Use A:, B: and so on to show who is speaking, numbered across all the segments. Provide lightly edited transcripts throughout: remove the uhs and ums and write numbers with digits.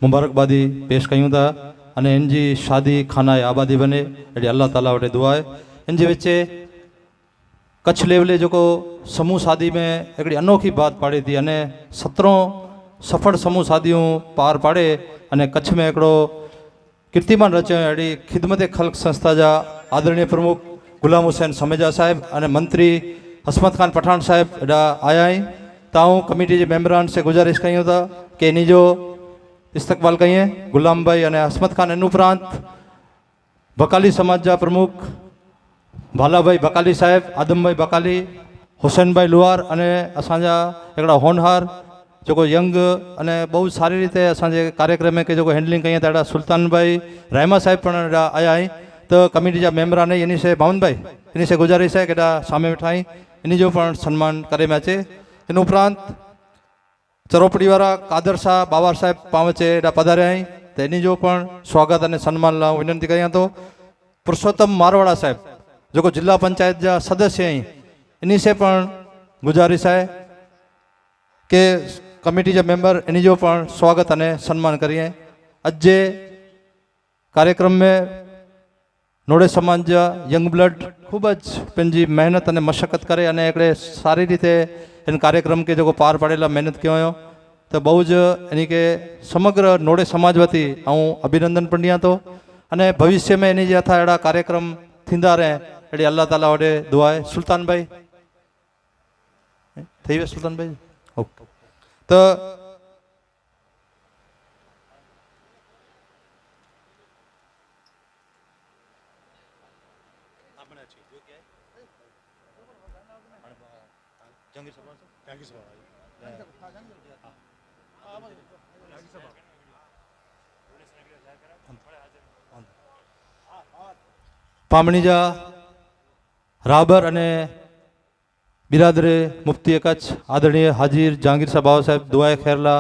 A: मुबारकबादी पेश कयूं था अने इन जी शादी खाना आबादी बने अड़ी अल्लाह ताला वटि दुआ है। इन जे विच कच्छ लेवले जो समूह शादी में हिकिड़ी अनोखी बात पाड़ी थी अने 17 सफल समूह शादियों पार पाड़े अने कच्छ में हिकिड़ो कीर्तिमान रचो अड़ी खिदमत खल्क संस्था जा आदरणीय प्रमुख गुलाम हुसैन समेजा साहब अने मंत्री हसमत खान पठान साहब एडा आया हैं। ताऊं कमेटी के मेम्बरान से गुजारिश कयूं था कि इन जो इस्तकबाल करिए। गुलाम भाई अने हसमत खान इन उपरांत बकाली समाज जा प्रमुख भाला भाई बकाली साहब, आदम भाई बकाली, हुसैन भाई लुहार अने असांजा हिकिड़ा होनहार जो यंग अने बहुत सारी रीते असांजे कार्यक्रम के जो हैंडलिंग कई था सुल्तान भाई रहमा साहब पण आया हैं। तो कमेटी जा मेम्बरान इन से बावन भाई इन से गुजारिश है कि सामे वेठा आई इन जो पण सन्मान करे में अचे। इन उपरांत चरोपड़ी वाला कादर शाह बावर साहब पावचे एडा पधारिया हैं तो इन जो पण स्वागत और सन्मान ला विनंती करिया। तो पुरुषोत्तम मारवाड़ा साहब जो जिला पंचायत जा सदस्य हैं इन से पण गुजारिश है कि कमेटी जा मेम्बर इन जो पण स्वागत और सन्मान करिए। अज कार्यक्रम में नोड़े समाज जा यंग ब्लड खूबज पंहिंजी मेहनत और मशक्कत करे अने हिकिड़े सारी रीते इन कार्यक्रम के जो पार पाड़ेला मेहनत कयो हो तो बहुत इन के समग्र नोड़े समाज वती आऊँ अभिनंदन पण ॾियां थो अने भविष्य में इन जे हथा अहिड़ा कार्यक्रम थींदा रहे अहिड़ी अल्लाह ताला वटि दुआ है। सुल्तान भाई थी वियो सुल्तान भाई ओके। तो पामणी जा राबर अने बिरादरे मुफ्ती कच्छ आदरणीय हाजिर जहांगीर साहब बाबा साहब दुआए खैरला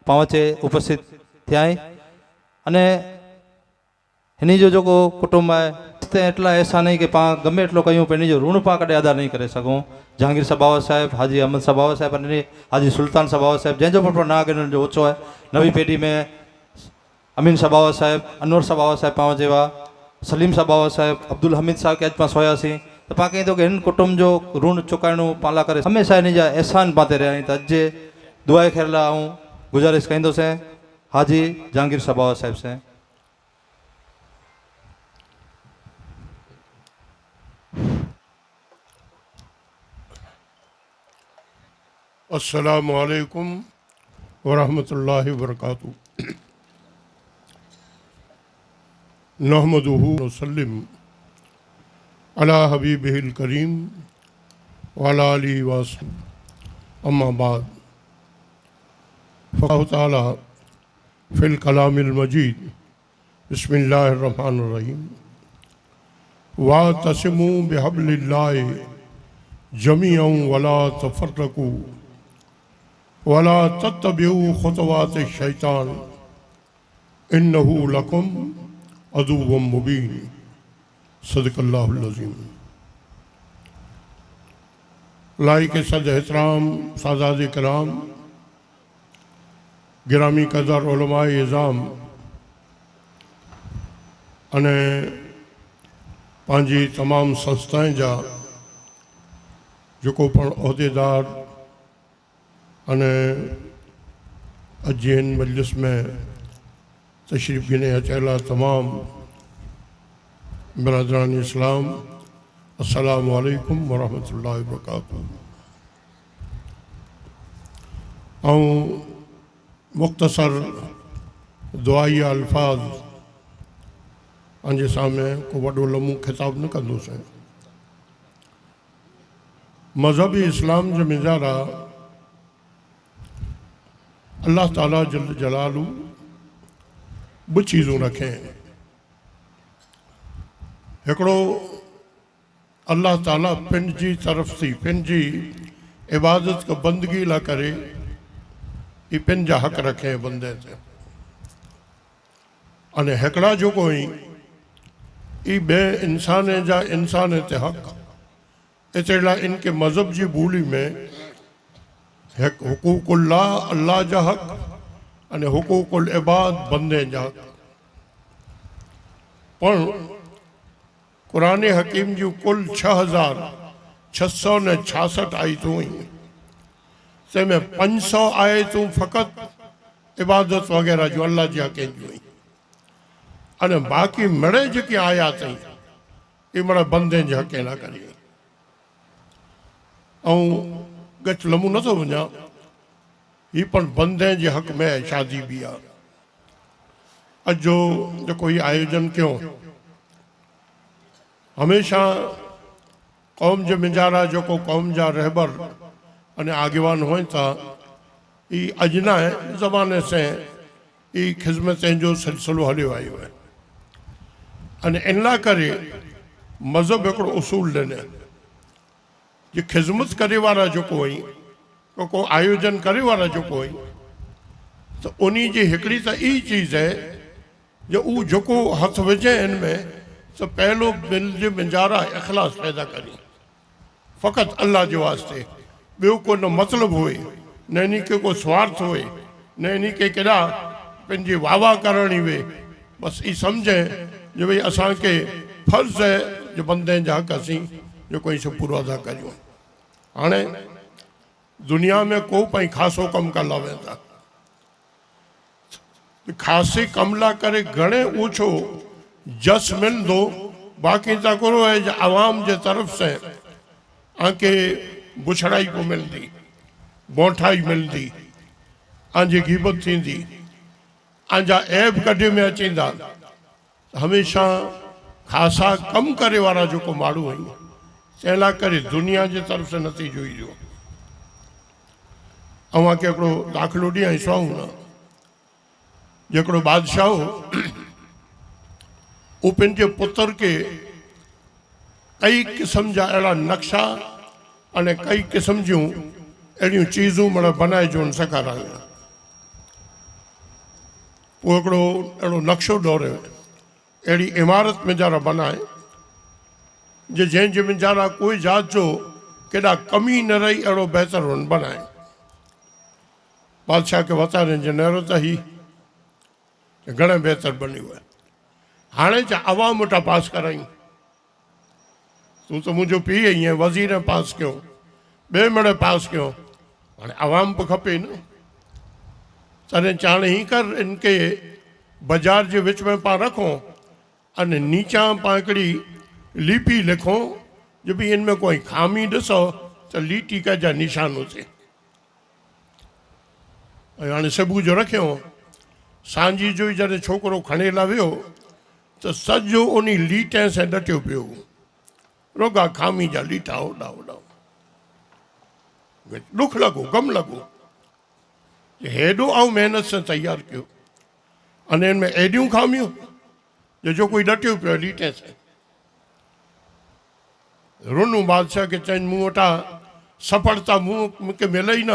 A: पावचे उपस्थित थिया अने हिनी जो कुटुंब है एटला ऐसा नहीं कि पा गमे एटलो कयूं पे जो ऋण पा कदे अदा नहीं करे सघूं। जहांगीर साहब बाबा साहब, हाजी अहमद साहब बाबा साहब अने हाजी सुल्तान साहब बाबा साहब जैंजो पण नाग जो ऊंचो है। नवी पीढ़ी में अमीन साहब बाबा साहब, अनवर साहब बाबा साहब पाव जेवा, सलीम साहब बाबा साहब, अब्दुल हमीद साहब के अज पास होयासी तो पा कहीं तो कि इन कुटुंब जो ऋण चुकाइणो पाला करे हमेशा इन जा एहसान पाते रहा तो अज दुआए खैरला आऊँ गुजारिश कहीं से हाजी जहांगीर साहब बाबा साहब से।
B: अस्सलामु अलैकुम वरहमतुल्लाहि वबरकातुहू। नहमदुहू व नसल्लिम अला हबीबिहिल करीम व अला आलिहि व अस्हाबिही अम्मा बाद फ़क़ाल तआला फ़िल कलामिल मजीद बिस्मिल्लाहिर रहमानिर रहीम वातसिमू बिहब्लिल्लाहि जमीअन वला तफ़र्रक़ू वला तत्तबिऊ खुतवात शैतान इन्नहु लकुम अदुव्वुम मुबीन। सदक़ल्लाहुल अज़ीम। लाइक सद एहतराम सादात कराम, गिरामी कदर उलमाए इज़ाम अने पांजी तमाम संस्थाएं जा जो पण उहदेदार अने अज इन मजलिस में तशरीफ़ गिने अचेला तमाम बरदरान इस्लाम अस्सलामु अलैकुम वरहमतुल्लाहि वबरकातुहू। आऊँ मुख्तसर दुआई अल्फाज अंजे सामने को वडो लम्बो खिताब न कंदुसि। मजहबी इस्लाम जो मिजारा अल्लाह ताला जल जलालू ब चीज़ों रखें। हिकिड़ो अल्लाह ताला पिन जी तरफ से पिन जी इबादत का बंदगी ला करे ये पिन जा हक रखे बंदे से अने हिकिड़ा जो कोई ये बे इंसान जा इंसान ते हक इतला इनके मज़हब की बोली में हुकूकुल्लाह अल्लाह जा हक અને હુકુકુલ ઇબાદ બંદે જા પણ કુરાને હકીમ જूं कुल 6666 आयतूं हुयूं तंहिंमें 500 आयतूं फ़क़ति इबादत वग़ैरह जूं अल्लाह जी हक़ जूं हुयूं अने बाक़ी मिड़े जेके आयात आहिनि इहे मिड़ बंदे जे हक़ लाइ करी ऐं गच लम्बो नथो वञा ही पण बंदे जे हक़ में शादी बि आहे अॼु जो जेको हीउ आयोजन कयो हमेशा कौम जे मिंजारा जेको कौम जा रहबर अने आगेवान हुअनि था ई अजना ज़माने से ई ख़िदमतें जो सिलसिलो हलियो आयो आहे अने इन लाइ करे मज़हब हिकिड़ो उसूल ॾिने जे ख़िदमत करे वारा जेको हुई को आयोजन करे वारा जेको हुई त उन जी हिकिड़ी त ई चीज़ आहे जो उहो जेको हथ विझे हिन में त पहलो दिल जे मिंजारा इख़लास पैदा करी फ़क़ति अल्लाह जे वास्ते ॿियो को न मतिलबु हुए न इन खे को स्वार्थ हुए न इन खे केॾा पंहिंजी वाह वाह करणी हुए बसि ई सम्झे जो भई असांखे फ़र्ज़ु आहे जो बंदे जा हक़ असीं जेको ई पूरो अदा करियूं हाणे दुनिया में को पंहिंजो ख़ासो कमु कंदा वेंदा ख़ासे कम लाइ करे घणे ऊंचो जस मिलंदो बाक़ी त करो है आवाम जे तरफ़ से आके बुछड़ाई को मिलती बोठाई मिलती आंजी ग़ीबत थींदी आंजा ऐब कढे में अचींदा हमेशा ख़ासा कम करे वारा जेको माण्हू आहिनि तंहिं लाइ करे दुनिया जे तरफ़ से नतीजो ईंदो अव्हांखे हिकिड़ो दाख़िलो ॾियां सुहाऊं न जेकड़ो बादशाह हो वो पंहिंजे पुत्र के कई किस्म जा अहिड़ा नक्शा अने कई किस्म जूं अहिड़ियूं चीज़ूं मतलब बनाए जो सेखारायूं पोइ हिकिड़ो अहिड़ो नक्शो दौरियो अहिड़ी इमारत में जरा बनाए जंहिंजे में जरा कोई जात जो केॾा कमी न रही अहिड़ो बहितर हुन बनाए बादशाह खे वतारे जे नहरो त ही घणे बहितर बनियो आहे हाणे जा अवाम वटां पास करायूं तूं त मुंहिंजो पीउ ईअं वज़ीर पास कयो ॿिए मिड़े पास कयो हाणे अवाम बि खपे न तॾहिं चाणे ई कर इनके बाज़ार जे विच में पाण रखूं अने नीचा पाण हिकिड़ी लीपी लिखूं जो भई इन में कोई खामी ॾिसो त लीटी कजा निशान हुजे ऐं हाणे सुबुह जो रखियो सांझी जो ई जॾहिं छोकिरो खणे लाइ वियो त सॼो उन लीटे सां ॾटियो पियो रोगा खामी जा लीटा होॾा होॾा ॾुख लॻो गम लॻो हेॾो ऐं महिनत सां तयारु कयो अने हिन में एॾियूं खामियूं जो कोई ॾटियो पियो लीटे सां रुनू बादशाह खे चइनि मूं वटां सफलता मूंखे मिले ई न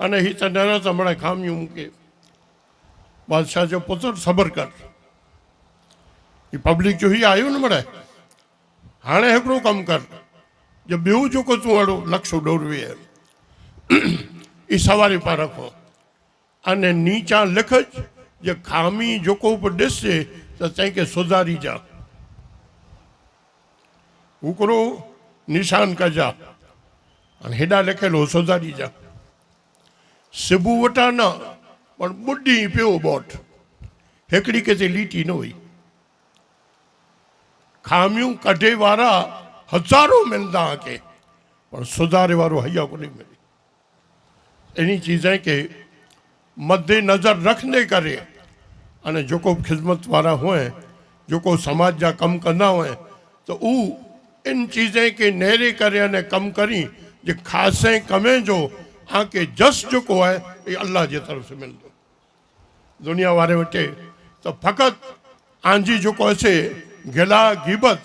B: अने हीअ त न त मिड़े खामियूं मूंखे बादशाह जो पुत्र सबर कर ही पब्लिक जो ही आयो न मिड़े हाणे हिकिड़ो कमु कर जो ॿियो जेको तूं अहिड़ो नक्शो ॾोरवे ई सवारी पाण रखो अने नीचा लिख जे खामी जेको बि ॾिसे त तंहिंखे सुधारी जा हिकिड़ो निशान कजा हाणे हेॾा लिखियल हो सुधारी जा सिबू वटां न पर ॿुॾी पियो बोट हिकिड़ी किथे लीटी न हुई खामियूं कढे वारा हज़ारों मिलंदा आके पर सुधारे वारो हैया को नहीं मिले इन्हीं चीज़ें के मद्देनज़र रखने करे अने जेको ख़िदमत वारा हुए जेको समाज जा कम कंदा हुए तो उ इन चीज़ें के नेरे करे अने कम करी जे ख़ासे कमे जो आके जस जेको है ये अल्लाह जी तरफ से मिलंदो दुनिया वारे वटे तो फ़क़त आंजी जेको अचे गिला ग़ीबत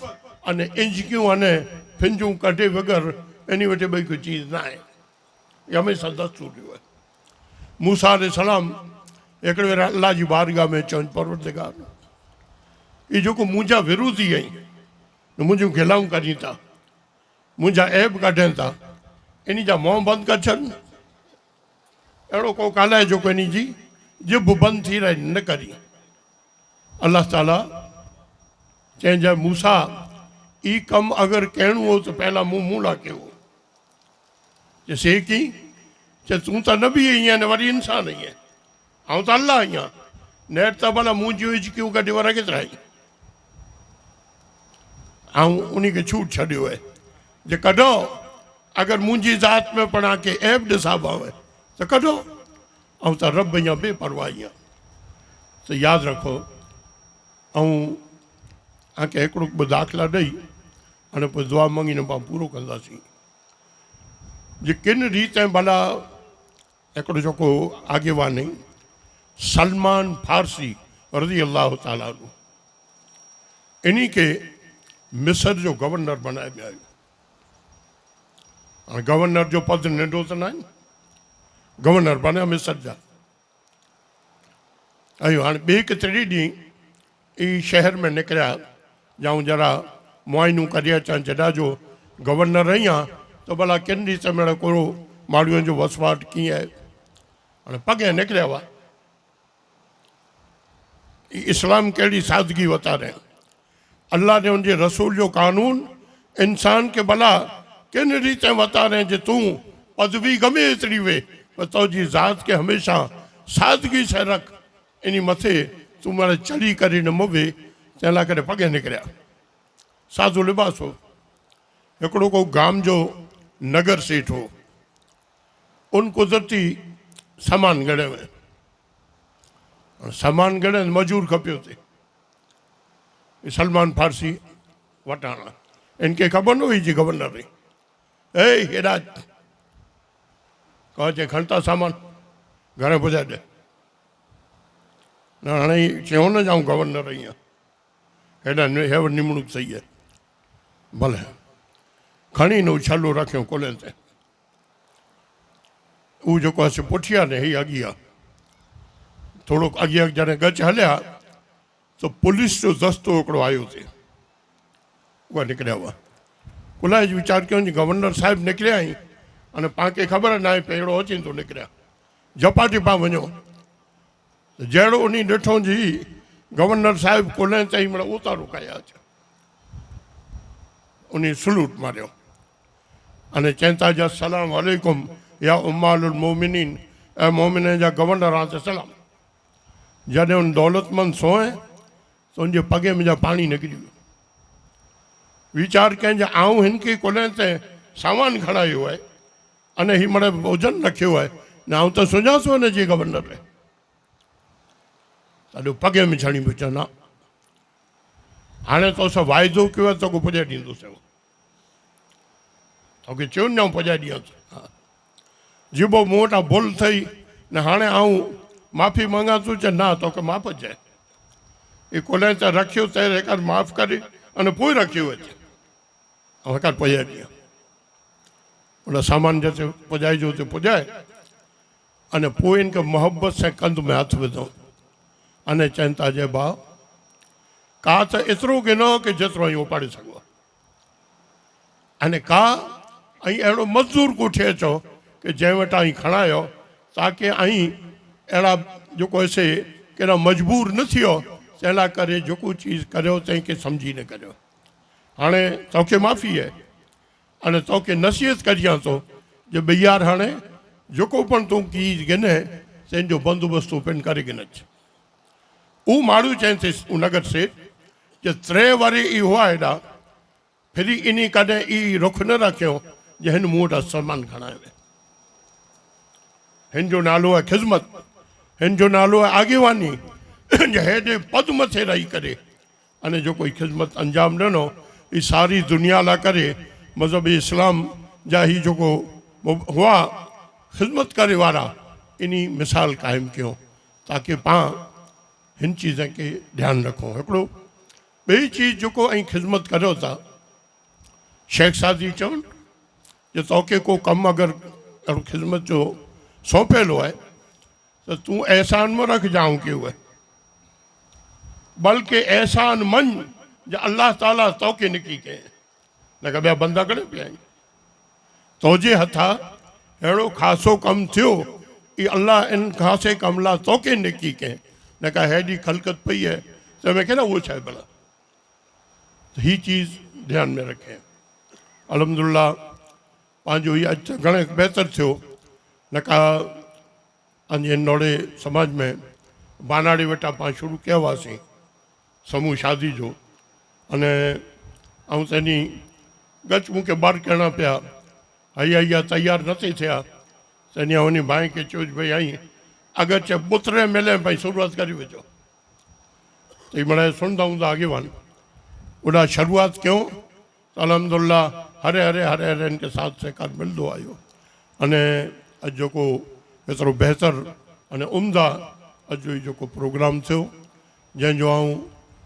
B: अने इंजकियूं अने फिंजूं कढे बग़ैर इन वटे ॿई कोई चीज़ ना आहे ये हमेशा दस्तूर है मूसा अलैहिस्सलाम हिकिड़े भेरा अल्लाह जी बारगाह में चवनि परवरदिगार ये जेको मुंहिंजा विरोधी आहिनि मुंहिंजूं गिलाऊं कढी था मुंहिंजा ऐब कढनि था इन जा मुंहुं बंदि करे छॾनि अहिड़ो को काल्हि जेको इन जी जिब बंदि थी रही न करी अल्लाह ताला चैन मूसा ई कम अगर कहणो हो तो पहला मुंह ला कयो जे से की चे तू तो नबी ही है वरी इंसान ही है आऊं तो अल्लाह ही हाँ नेट तो भला मुंह जी क्यों कढी वारा केतिरा आहिनि आऊं उन्हीं के छूट छॾियो है जे कढो अगर मुंहिंजी ज़ात में पढ़ा के ऐब ॾिसाबा है तो कढो ऐं त रब या बेपरवाही आहे तो यादि रखो ऐं तव्हांखे हिकिड़ो ॿ दाख़िला ॾेई हाणे पोइ दुआ मंगी न पाण पूरो कंदासीं जे किन रीति भला हिकिड़ो जेको आगेवान आहिनि सलमान फारसी रज़ी अल्लाह ताला अन्हु इन्ही के मिस्र जो गवर्नर बनाए विया आहिनि हाणे गवर्नर जो पद नंढो त न आहे गवर्नर बनिया मिस्र जा ऐं हाणे ॿिए केतिरे ॾींहुं ई शहर में निकिरिया जाऊं जरा मुआइनूं करे अचां जॾा जो गवर्नर रही आहे त भला किन ॾींहं में कोड़ो माड़ियुनि जो वसवाट कीअं आहे हाणे पॻे निकिरिया हुआ इस्लाम कहिड़ी सादगी वतारे अल्लाह ने उनके रसूल जो कानून इंसान के भला किन रीते वतारे जे तूं पदवी गमे एतिरी वे पर तुंहिंजी ज़ात के हमेशा सादगी से रख इन मथे तूं माना चढ़ी करे न मुवे तंहिं लाइ करे पॻे निकिरिया सादो लिबास हो हिकिड़ो को गाम जो नगर सेठ हो उन कुदरती सामान ॻणे में सामान ॻणे मजूर खपियो थे सलमान फारसी वटाणा इनके ख़बर न हुई जी गवर्नर ए हेॾा कहो चे खणता सामान घणे पुॼाए ॾे न हाणे चयो न जाऊं गवर्नर ईअं हेॾा हेव निमणूक सही आहे भले खणी न छलो रखियो कोले ते उहो जेको आहे पुठियां ने हीअ अॻी आहे थोरो अॻियां जॾहिं गच हलिया तो पुलिस जो दस्तो हिकिड़ो आयो थे उहा निकिरिया हुआ कुलाए जो वीचार कयो गवर्नर साहिब निकिरिया आहीं अने पाण ख़बर न आहे पहिरियों अची तो निकिरिया झपाटी पा वञो जहिड़ो उन ॾिठो जी गवर्नर साहिब कोल्हे ताईं मतलब उतारो कया अचा उन सलूट मारियो अने चवनि था जा सलाम वालेकुम या उम्मालुल मोमिनीन ऐं मोमिन जा गवर्नर आहे त सलाम जॾहिं उन दौलतमंद सोए तो उनके पगे मुंहिंजा पानी निकिरी वियो वीचार कंहिंजा आऊं हिन खे कोल्हे ते सामान खणायो आहे अने ही मतलब भोजन रखियो आहे न आऊं त सुञातो न जी गवर्नर है ॾाढो पगे में छणी पियो चवंदा हाणे तोसां वाइदो कयो आहे तोखे पुॼाए ॾींदुसि तोखे चयो न पुॼाए ॾियांसि हा जिबो मूं वटां भुल थई न हाणे आऊं माफ़ी मंगा तूं चए न तोखे माफ़ चए ये कोल्हे ते रखियो त हिकु माफ़ करे अने पोइ रखियो अचे ऐं हिकु पुॼाए ॾियां उन सामान जिते पुॼाइजो हुते पुॼाए अने पोइ इनखे मोहब्बत से कंध में हथ विधो अने चवनि था जे भाउ का त एतिरो गिनो की जेतिरो ई उपाड़े सघो अने का ऐं अहिड़ो मज़दूर कोठे अचो कि जंहिं वटां ई खणायो ताकी ऐं अहिड़ा जेको ऐसे कहिड़ा मजबूर न थियो तंहिं लाइ करे जेको चीज़ करियो तंहिंखे सम्झी न करियो हाणे तोखे माफ़ी आहे अने तोखे नसीहत करियां थो जे भई यार हाणे जेको पण तूं की गिने तंहिंजो बंदोबस्तु तूं पिण करे गिनच उहो माण्हू चवनि थी नगर सेठ जे त्रे वारी ई हुआ हेॾा फिर इन कॾहिं ई रुख न रखियो जे हिन मूं वटां सामान खणायो आहे हिन जो नालो आहे ख़िदमत हिन जो नालो आहे आगेवानी हेॾे पद मथे रही करे अने जेको ख़िदमत अंजाम ॾिनो ही सारी दुनिया लाइ करे मज़हब इस्लाम जा ही जेको हुआ ख़िदमत करे वारा इन मिसाल क़ाइमु कयो ताकी पाण हिन चीज़ के ध्यानु रखूं हिकिड़ो ॿी चीज़ जेको ऐं ख़िदमत करियो था शेख सादी चवनि जे तोखे को कमु अगरि अहिड़ो ख़िदमत जो सौंपियलु आहे त तूं एहसान में रख जाऊं कयो आहे बल्कि एहसान मन जो अल्लाह ताला तोखे निकी कए न के ॿिया बंदा करे पिया आहिनि तुंहिंजे हथां अहिड़ो ख़ासो कमु थियो ये अल्लाह इन खासे कमला तो के नेकी के न का हेडी खलकत पई है तो मैं कहना वो छा भला तो ही चीज़ ध्यान में रखें अल्हम्दुलिल्लाह पंहिंजो ही अॼु घणे बहितर थियो न का पंहिंजे नोड़े समाज में बानाड़ी वटा पाण शुरू कयो हुआसीं समूह शादी जो अने ऐं तनी गच मूंखे ॿार करणा पिया हैया तैयार न थी थिया तनी उन भाई खे चयो भई आई अगरि चे बुतरे मिले भाई शुरूआत करी वेझो तो बड़ा सुनता हूँ आगेवान उड़ा शुरुआत क्यों तो अल्हम्दुलिल्लाह हरे हरे हरे हरे इनके साथ सहकार मिलते आयो अने अॼु जेको एतिरो बहितर अने उम्दा अॼु जो प्रोग्राम थियो जंहिंजो आऊं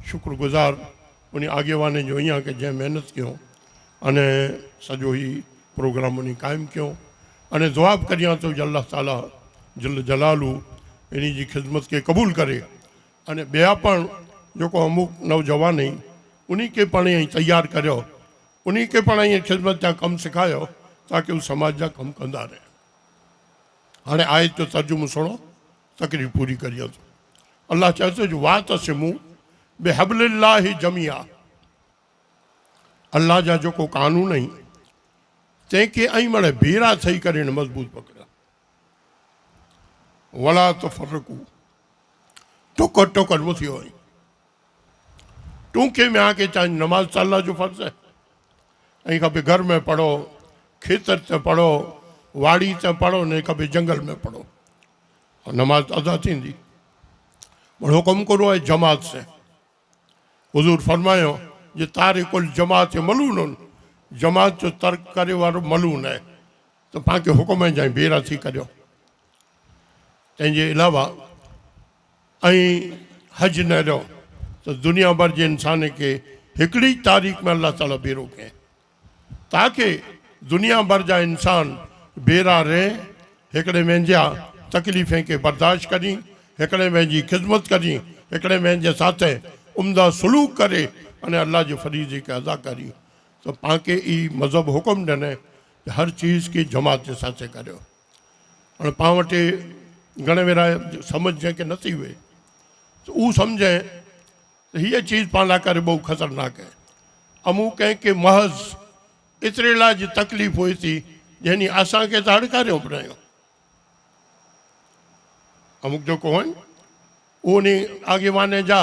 B: शुक्रगुज़ार उन आगेवाने जो ईअं कि जंहिं महिनत कयूं अने सॼो ही प्रोग्राम उन क़ाइमु कयूं अने दुआ बि करियां थो जो अल्लाह ताला जल जलालू इन जी ख़िदमत के क़बूल करे अने ॿिया पण जेको अमुक नौजवान आहिनि उन खे पाण ईअं तयार करियो उन खे पाण ईअं ख़िदमत जा कमु सेखारियो ताकी उहे समाज जा कमु कंदा रहे हाणे आयत जो तर्जुमो सुणो तकरीर पूरी करियो थो अल्लाह चए थो जो वातसिमू बिहब्लिल्लाहि जमिया अल्लाह जा जेको कानून आहिनि तंहिंखे ऐं मणे भीड़ा थई करे हिन मज़बूत पकड़ा वला तफरकू टोकर टोकर वो थियो आई टूके में आके चाहे नमाज तो अल्लाह जो फर्ज है ऐं कभी घर में पढ़ो खेतर से पढ़ो वाड़ी से पढ़ो नहीं कभी जंगल में पढ़ो और नमाज अदा थी हुक्म करो है जमात से हुजूर फरमायो ये तारिकुल जमात मलून जमात जो तर्क करे वारो मलून है तो पाके हुक्म है जाए बेरा थी करियो तंहिंजे अलावा हज न रहो तो दुनिया भर के इंसान के हिकड़ी तारीख़ में अल्लाह ताला बेरो करें ताकि दुनिया भर जा इंसान बेरा रहे हिकड़े वेंजा तकलीफ़ें के बर्दाश्त करी हिकड़े वेंजी ख़िदमत करी हिकड़े वेंजे साथ उम्दा सलूक करे अने अल्लाह जो फरीज़े के अदा करी तो पाके ई मज़हब हुक्म ॾिने हर चीज़ की जमात के साथ करियो हाणे पाण वटि घणे वेरा समझ जंहिंखे नथी हुए तो वो समझे तो ये चीज़ पाण लाइ करे बहुत ख़तरनाक है अमूक कंहिंखे महज़ एतिरे लाइ जी तकलीफ़ हुई थी जंहिं असांखे त हड़कारियो पियो अमुक जो को आहिनि उन आगेवाने जा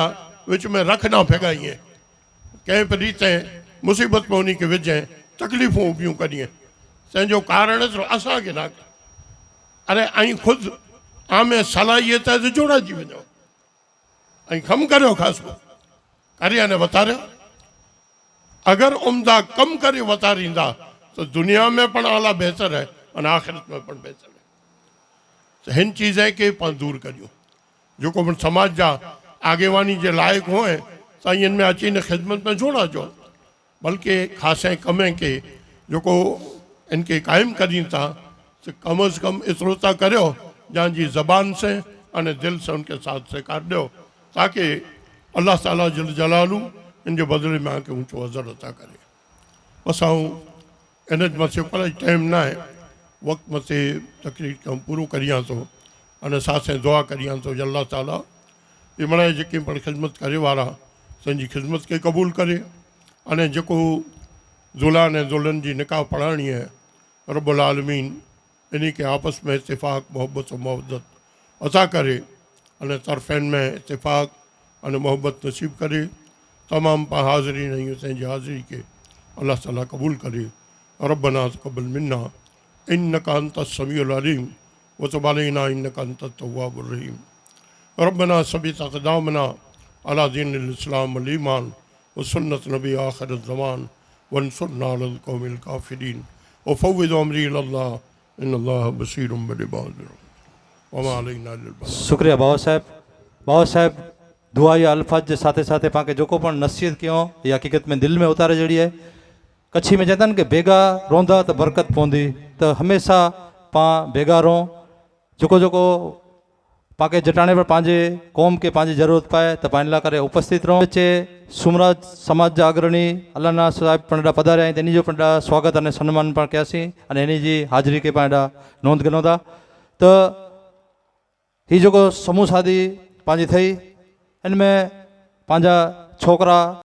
B: विच में रखना फेगाइए कंहिं बि रीते मुसीबत में उन खे विझे तकलीफ़ूं ऊबियूं कढिए तंहिंजो कारण असांखे न अरे ऐं ख़ुदि आमे सलाहियत है तो जोड़ाइजी वञो ऐं कमु करियो ख़ासि करे अने वतारियो अगर उम्दा कम करे वतारींदा तो दुनिया में पण आला बेहतर है और आखिरत में पण बेहतर है तो हिन चीज़ें के पाण दूर करियो जो को समाज जा आगेवानी जे लायक होए तो इनमें अची इन खिदमत में जोड़ा जो बल्कि खासे कमें के जो को इनके कायम करी था तो कम अज़ कम एतिरो था करियो जहाँ जी ज़बान से अने दिल से उनके साथ से काट दो ताकि अल्लाह ताला जल जलालू इन जो बदले में आके ऊँचो अज़र अता करे बस इन मथे पर टाइम ना है वक्त मथे तकरीर कम पूरो करियां तो अने साथ दुआ करियां तो अल्लाह ताला ये मना जेके पण खिदमत करे वारा संजी खिदमत के कबूल करे अने जेको दुल्हन ऐं दुल्हन जी निकाह पढ़ाणी है रब्बुल आलमीन इन्हीं के आपस में इत्तेफाक मोहब्बत और मोहब्बत अता करे अने तरफ़ैन में इत्तेफाक अने मोहब्बत नसीब करे तमाम पा हाज़रीन ऐं हाज़िरी के अल्लाह ताला कबूल करे रब्बना तक़ब्बल मिन्ना इन्नका अंतस समीउल अलीम व तुब अलैना इन्नका अंतत तव्वाबुर रहीम रब्बना सब्बित अक़दामना अला दीनिल इस्लाम वल ईमान व सुन्नत नबी आखिर ज़मान वंसुरना अलल कौमिल काफिरीन व फव्विज़ अमरी इलल्लाह इन्नल्लाह बसीरुम बिल इबाद व मा अलैना इल्लल बलाग।
A: शुक्रिया बाबा साहब दुआ या अल्फाज जे साथे साथे पाके जेको पण नसीहत कयो ये हकीकत में दिल में उतारे जड़ी है कच्छी में चवंदा आहिनि कि बेगा रोंदा तो बरकत पवंदी तो हमेशा पां बेगा रो जेको जेको पाके जटाणे पर पंहिंजे कौम के पंहिंजी ज़रूरत पाए तो पाण लाइ करे उपस्थित रहो चे सुमराज समाज जा अग्रणी अल्लाह साहिब पण पधारिया आहिनि जो पण स्वागत अने सन्मान पण कयासीं अने इन्ही जी हाज़िरी के पाण नोंद करूं था तो ही जेको समूह शादी पंहिंजी थी, इन में पंहिंजा छोकिरा